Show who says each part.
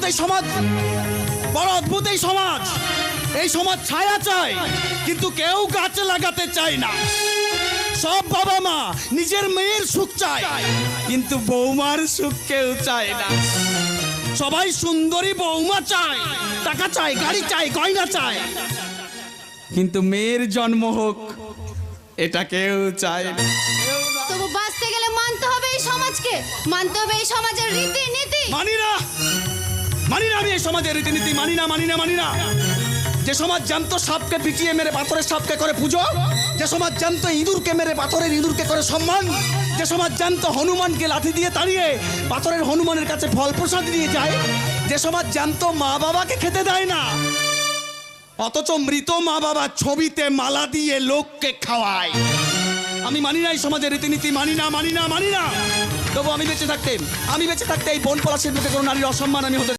Speaker 1: এই সমাজ, বড় অদ্ভুত এই সমাজ। এই সমাজ ছায়া চায়, কিন্তু কেউ গাছ লাগাতে চায় না। সব বাবা মা নিজের মেয়ের সুখ চায়, কিন্তু বৌমার সুখ কেউ চায় না। সবাই সুন্দরী বৌমা চায়, টাকা চায়, গাড়ি চায়, গয়না চায়, কিন্তু মেয়ের জন্ম হোক এটা কেউ চায় না।
Speaker 2: তবু বাঁচতে গেলে মানতে হবে এই সমাজকে, মানতে হবে এই সমাজের রীতিনীতি।
Speaker 1: মানি না, মানি না, আমি এই সমাজের রীতিনীতি মানি না, মানি না, মানি না। যে সমাজ জ্যান্ত সাপকে পিটিয়ে মেরে পাথরের সাপকে করে পুজো, যে সমাজ জ্যান্ত ইঁদুরকে মেরে পাথরের ইঁদুরকে করে সম্মান, যে সমাজ জ্যান্ত হনুমানকে লাঠি দিয়ে তাড়িয়ে পাথরের হনুমানের কাছে ফল প্রসাদ দিয়ে যায়, যে সমাজ জ্যান্ত মা বাবাকে খেতে দেয় না, অথচ মৃত মা বাবার ছবিতে মালা দিয়ে লোককে খাওয়ায়। আমি মানি না এই সমাজের রীতিনীতি, মানি না, মানি না, মানি না। তবু আমি বেঁচে থাকতে এই বন পলাশের মুখে কোনো নারীর অসম্মান আমি হতে